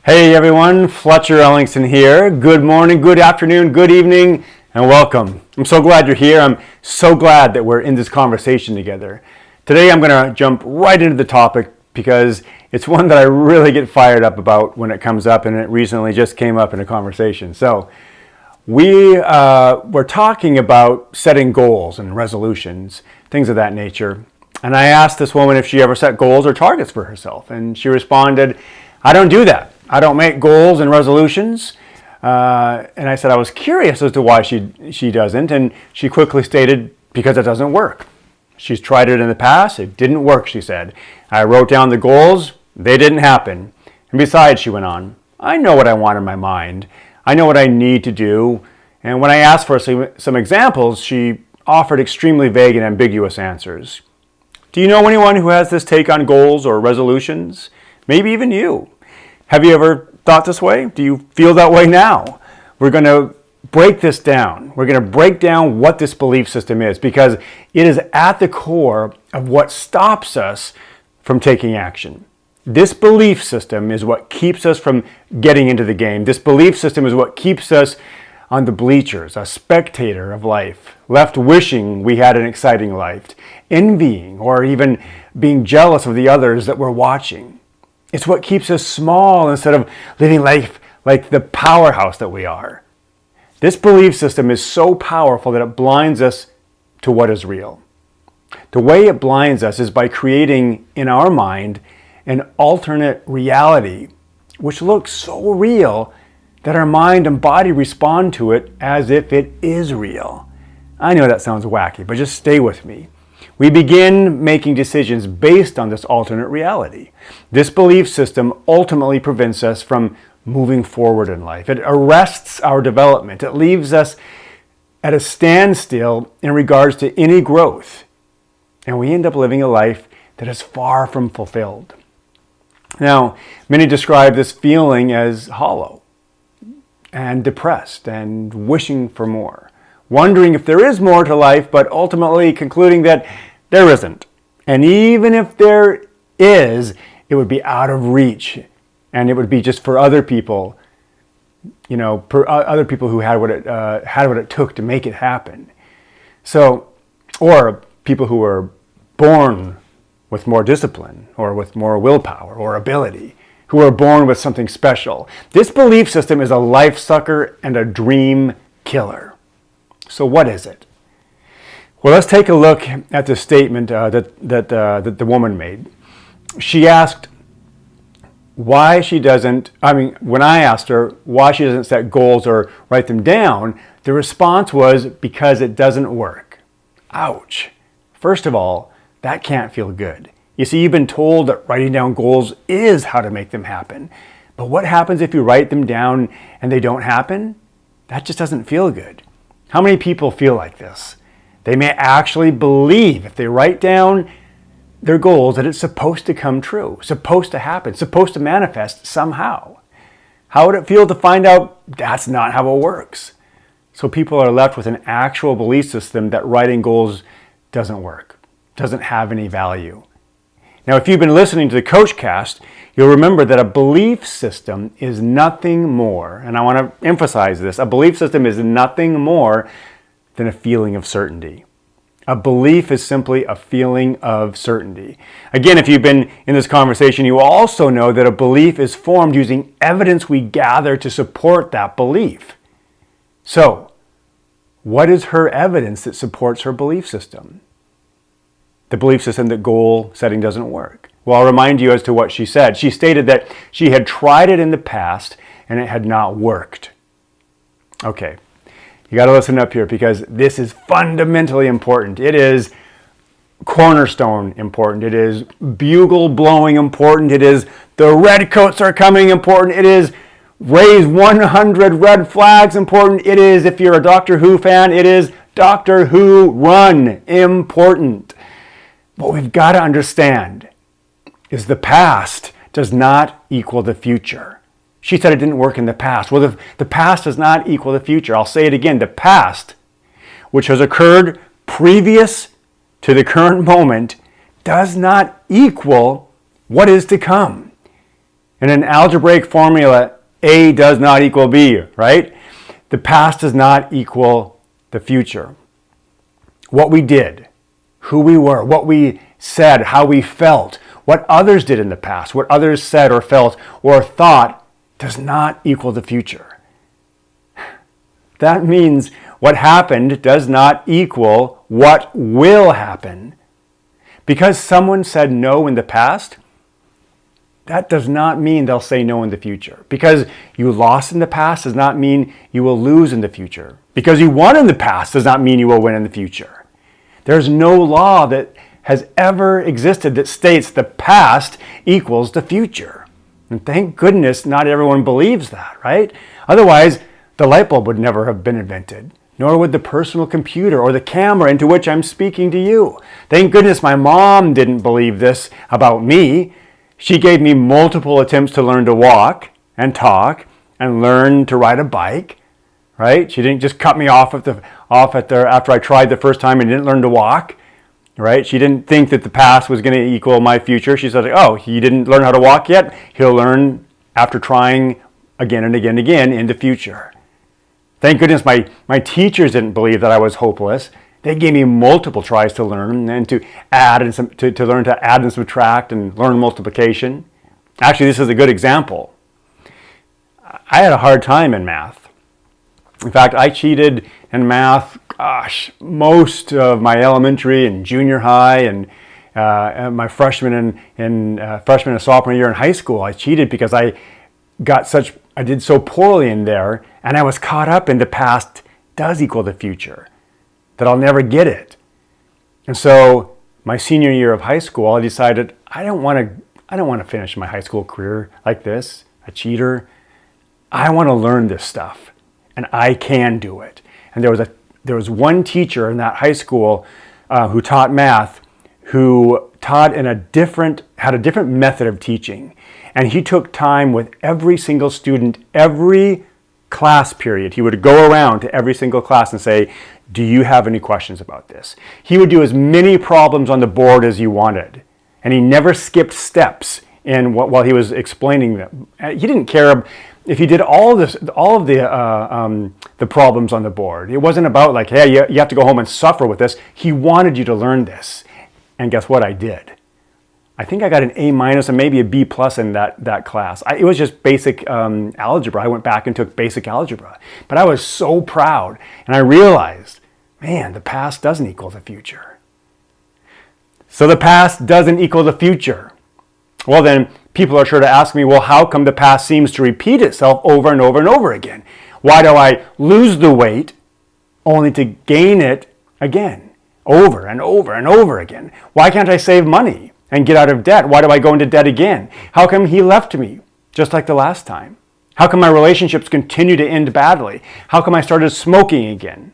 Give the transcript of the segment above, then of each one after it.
Hey everyone, Fletcher Ellingson here. Good morning, good afternoon, good evening, and welcome. I'm so glad you're here. I'm so glad that we're in this conversation together. Today I'm going to jump right into the topic because it's one that I really get fired up about when it comes up, and it recently just came up in a conversation. So we're talking about setting goals and resolutions, things of that nature. And I asked this woman if she ever set goals or targets for herself, and she responded, "I don't do that. I don't make goals and resolutions." And I said I was curious as to why she doesn't, and she quickly stated, because it doesn't work. She's tried it in the past, it didn't work, she said. I wrote down the goals, they didn't happen. And besides, she went on, I know what I want in my mind. I know what I need to do. And when I asked for some examples, she offered extremely vague and ambiguous answers. Do you know anyone who has this take on goals or resolutions? Maybe even you. Have you ever thought this way? Do you feel that way now? We're going to break this down. We're going to break down what this belief system is, because it is at the core of what stops us from taking action. This belief system is what keeps us from getting into the game. This belief system is what keeps us on the bleachers, a spectator of life, left wishing we had an exciting life, envying or even being jealous of the others that we're watching. It's what keeps us small instead of living life like the powerhouse that we are. This belief system is so powerful that it blinds us to what is real. The way it blinds us is by creating in our mind an alternate reality, which looks so real that our mind and body respond to it as if it is real. I know that sounds wacky, but just stay with me. We begin making decisions based on this alternate reality. This belief system ultimately prevents us from moving forward in life. It arrests our development. It leaves us at a standstill in regards to any growth. And we end up living a life that is far from fulfilled. Now, many describe this feeling as hollow and depressed and wishing for more, wondering if there is more to life, but ultimately concluding that there isn't. And even if there is, it would be out of reach, and it would be just for other people, other people who had what it took to make it happen. So, or people who were born with more discipline, or with more willpower or ability, who are born with something special. This belief system is a life sucker and a dream killer. So what is it? Well, let's take a look at the statement that the woman made. She asked why she doesn't, when I asked her why she doesn't set goals or write them down, the response was because it doesn't work. Ouch. First of all, that can't feel good. You see, you've been told that writing down goals is how to make them happen. But what happens if you write them down and they don't happen? That just doesn't feel good. How many people feel like this? They may actually believe if they write down their goals that it's supposed to come true, supposed to happen, supposed to manifest somehow. How would it feel to find out that's not how it works? So people are left with an actual belief system that writing goals doesn't work, doesn't have any value. Now, if you've been listening to the Coachcast, you'll remember that a belief system is nothing more, and I want to emphasize this, a belief system is nothing more than a feeling of certainty. A belief is simply a feeling of certainty. Again, if you've been in this conversation, you also know that a belief is formed using evidence we gather to support that belief. So, what is her evidence that supports her belief system? The belief system that goal setting doesn't work. Well, I'll remind you as to what she said. She stated that she had tried it in the past and it had not worked. Okay. You got to listen up here because this is fundamentally important. It is cornerstone important. It is bugle blowing important. It is the redcoats are coming important. It is raise 100 red flags important. It is, if you're a Doctor Who fan, it is Doctor Who run important. What we've got to understand is the past does not equal the future. She said it didn't work in the past. Well, the past does not equal the future. I'll say it again. The past, which has occurred previous to the current moment, does not equal what is to come. In an algebraic formula, A does not equal B, right? The past does not equal the future. What we did, who we were, what we said, how we felt, what others did in the past, what others said or felt or thought does not equal the future. That means what happened does not equal what will happen. Because someone said no in the past, that does not mean they'll say no in the future. Because you lost in the past does not mean you will lose in the future. Because you won in the past does not mean you will win in the future. There's no law that has ever existed that states the past equals the future. And thank goodness not everyone believes that, right? Otherwise, the light bulb would never have been invented, nor would the personal computer or the camera into which I'm speaking to you. Thank goodness my mom didn't believe this about me. She gave me multiple attempts to learn to walk and talk and learn to ride a bike, right? She didn't just cut me off after I tried the first time and didn't learn to walk, right? She didn't think that the past was going to equal my future. She said, oh, he didn't learn how to walk yet. He'll learn after trying again and again and again in the future. Thank goodness my teachers didn't believe that I was hopeless. They gave me multiple tries to learn and to add and to learn to add and subtract and learn multiplication. Actually, this is a good example. I had a hard time in math. In fact, I cheated in math, most of my elementary and junior high and my freshman and sophomore year in high school. I cheated because I did so poorly in there, and I was caught up in the past does equal the future, that I'll never get it. And so my senior year of high school, I decided I don't want to finish my high school career like this, a cheater. I want to learn this stuff, and I can do it. And there was one teacher in that high school who taught math, who taught had a different method of teaching. And he took time with every single student, every class period. He would go around to every single class and say, do you have any questions about this? He would do as many problems on the board as you wanted. And he never skipped steps while he was explaining them. He didn't care if he did all of the problems on the board. It wasn't about like, hey, you have to go home and suffer with this. He wanted you to learn this. And guess what I did? I think I got an A- and maybe a B+ in that class. It was just basic algebra. I went back and took basic algebra. But I was so proud. And I realized, man, the past doesn't equal the future. So the past doesn't equal the future. Well, then people are sure to ask me, well, how come the past seems to repeat itself over and over and over again? Why do I lose the weight only to gain it again, over and over and over again? Why can't I save money and get out of debt? Why do I go into debt again? How come he left me just like the last time? How come my relationships continue to end badly? How come I started smoking again?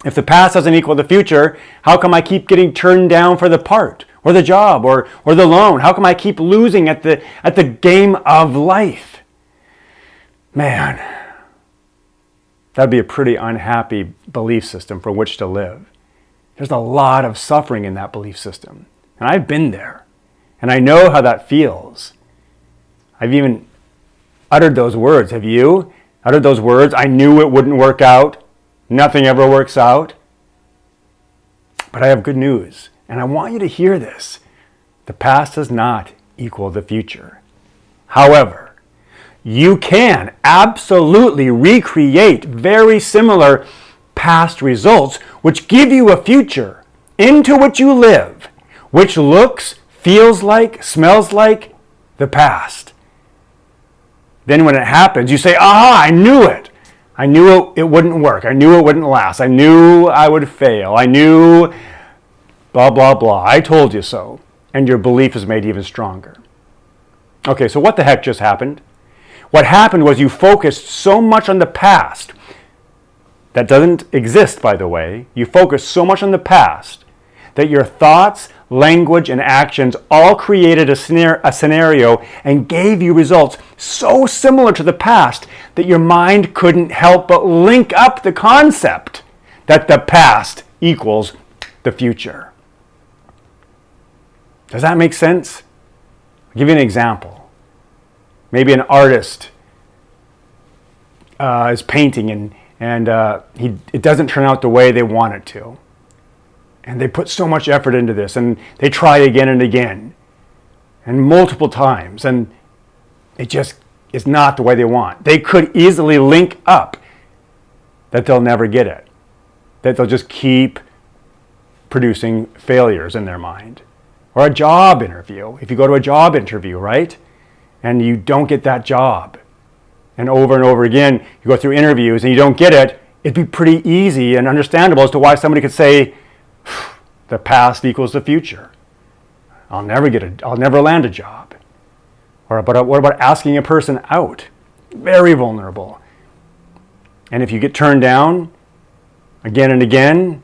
If the past doesn't equal the future, how come I keep getting turned down for the part or the job or the loan? How come I keep losing at the game of life? Man, that'd be a pretty unhappy belief system from which to live. There's a lot of suffering in that belief system. And I've been there. And I know how that feels. I've even uttered those words. Have you uttered those words? I knew it wouldn't work out. Nothing ever works out. But I have good news. And I want you to hear this. The past does not equal the future. However, you can absolutely recreate very similar past results which give you a future into which you live, which looks, feels like, smells like the past. Then when it happens, you say, I knew it. I knew it wouldn't work. I knew it wouldn't last. I knew I would fail. I knew blah, blah, blah. I told you so. And your belief is made even stronger. Okay, so what the heck just happened? What happened was you focused so much on the past. That doesn't exist, by the way. You focused so much on the past that your thoughts, language, and actions all created a scenario and gave you results so similar to the past that your mind couldn't help but link up the concept that the past equals the future. Does that make sense? I'll give you an example. Maybe an artist is painting and it doesn't turn out the way they want it to. And they put so much effort into this, and they try again and again, and multiple times, and it just is not the way they want. They could easily link up that they'll never get it, that they'll just keep producing failures in their mind. Or a job interview. If you go to a job interview, right, and you don't get that job, and over again, you go through interviews and you don't get it, it'd be pretty easy and understandable as to why somebody could say, the past equals the future. I'll never land a job. Or what about asking a person out? Very vulnerable. And if you get turned down again and again,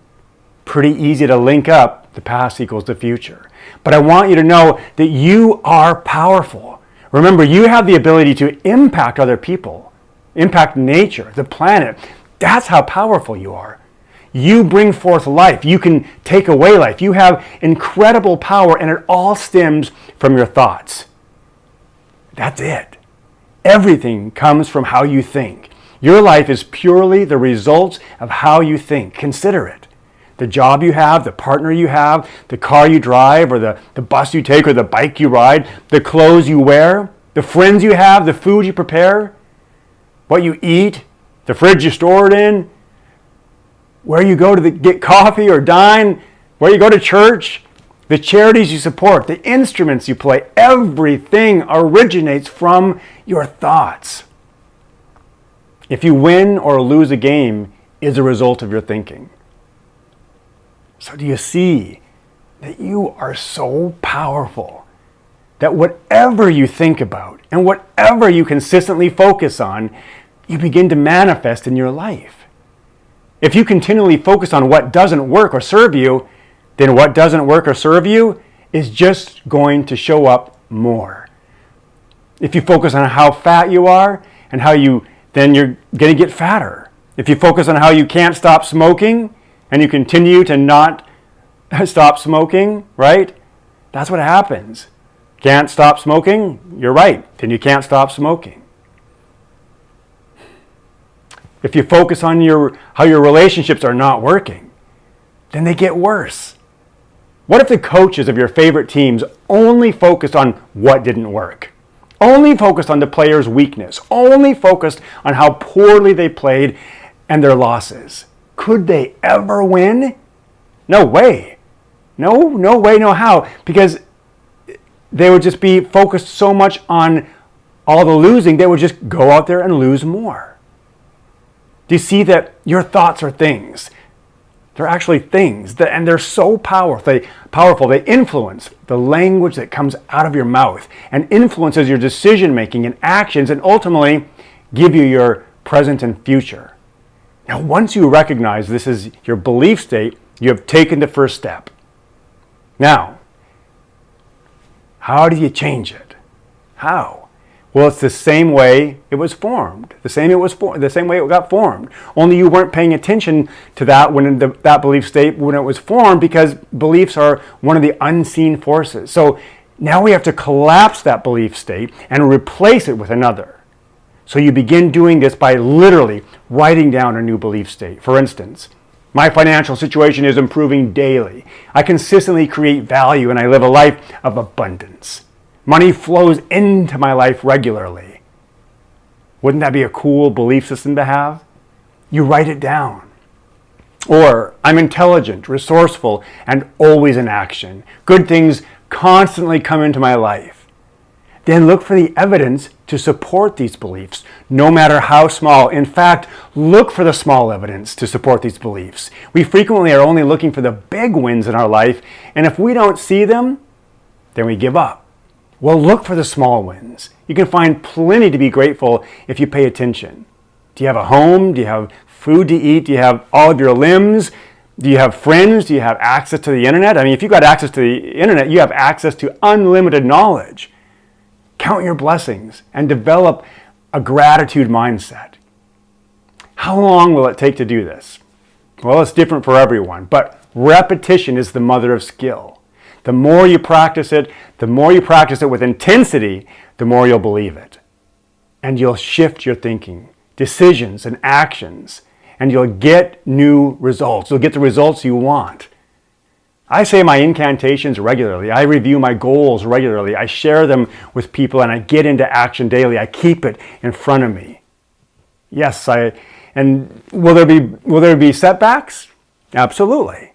pretty easy to link up the past equals the future. But I want you to know that you are powerful. Remember, you have the ability to impact other people, impact nature, the planet. That's how powerful you are. You bring forth life. You can take away life. You have incredible power, and it all stems from your thoughts. That's it. Everything comes from how you think. Your life is purely the results of how you think. Consider it. The job you have, the partner you have, the car you drive, or the bus you take, or the bike you ride, the clothes you wear, the friends you have, the food you prepare, what you eat, the fridge you store it in, where you go to get coffee or dine, where you go to church, the charities you support, the instruments you play, everything originates from your thoughts. If you win or lose a game is a result of your thinking. So do you see that you are so powerful that whatever you think about and whatever you consistently focus on, you begin to manifest in your life? If you continually focus on what doesn't work or serve you, then what doesn't work or serve you is just going to show up more. If you focus on how fat you are and then you're going to get fatter. If you focus on how you can't stop smoking and you continue to not stop smoking, right? That's what happens. Can't stop smoking? You're right. Then you can't stop smoking. If you focus on how your relationships are not working, then they get worse. What if the coaches of your favorite teams only focused on what didn't work? Only focused on the player's weakness? Only focused on how poorly they played and their losses? Could they ever win? No way. No way, no how. Because they would just be focused so much on all the losing, they would just go out there and lose more. Do you see that your thoughts are things? They're actually things, and they're so powerful. They influence the language that comes out of your mouth and influences your decision-making and actions and ultimately give you your present and future. Now, once you recognize this is your belief state, you have taken the first step. Now, how do you change it? How? Well, it's the same way it was formed, the same way it got formed. Only you weren't paying attention to that that belief state when it was formed, because beliefs are one of the unseen forces. So now we have to collapse that belief state and replace it with another. So you begin doing this by literally writing down a new belief state. For instance, my financial situation is improving daily. I consistently create value and I live a life of abundance. Money flows into my life regularly. Wouldn't that be a cool belief system to have? You write it down. Or, I'm intelligent, resourceful, and always in action. Good things constantly come into my life. Then look for the evidence to support these beliefs, no matter how small. In fact, look for the small evidence to support these beliefs. We frequently are only looking for the big wins in our life, and if we don't see them, then we give up. Well, look for the small wins. You can find plenty to be grateful if you pay attention. Do you have a home? Do you have food to eat? Do you have all of your limbs? Do you have friends? Do you have access to the internet? I mean, if you've got access to the internet, you have access to unlimited knowledge. Count your blessings and develop a gratitude mindset. How long will it take to do this? Well, it's different for everyone, but repetition is the mother of skill. The more you practice it with intensity, the more you'll believe it. and you'll shift your thinking, decisions, and actions, and you'll get new results. You'll get the results you want. I say my incantations regularly. I review my goals regularly. I share them with people, and I get into action daily. I keep it in front of me. Yes, and will there be setbacks? Absolutely.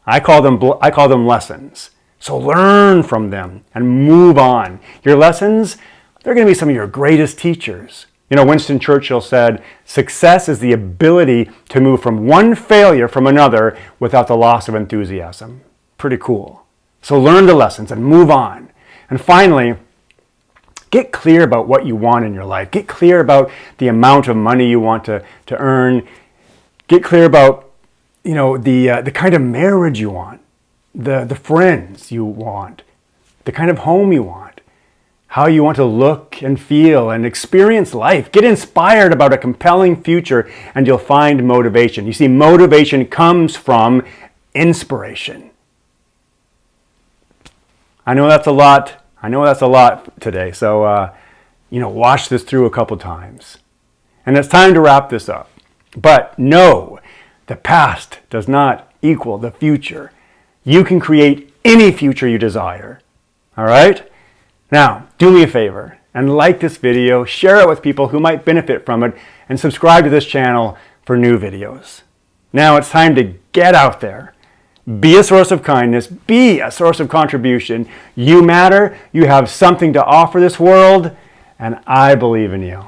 I call them lessons. So learn from them and move on. Your lessons, they're going to be some of your greatest teachers. You know, Winston Churchill said, success is the ability to move from one failure from another without the loss of enthusiasm. Pretty cool. So learn the lessons and move on. And finally, get clear about what you want in your life. Get clear about the amount of money you want to earn. Get clear about, the kind of marriage you want, the friends you want, the kind of home you want, how you want to look and feel and experience life. Get inspired about a compelling future, and you'll find motivation. You see, motivation comes from inspiration. I know that's a lot today, so watch this through a couple times. And it's time to wrap this up. But no, the past does not equal the future. You can create any future you desire. All right? Now, do me a favor and like this video, share it with people who might benefit from it, and subscribe to this channel for new videos. Now it's time to get out there. Be a source of kindness. Be a source of contribution. You matter. You have something to offer this world, and I believe in you.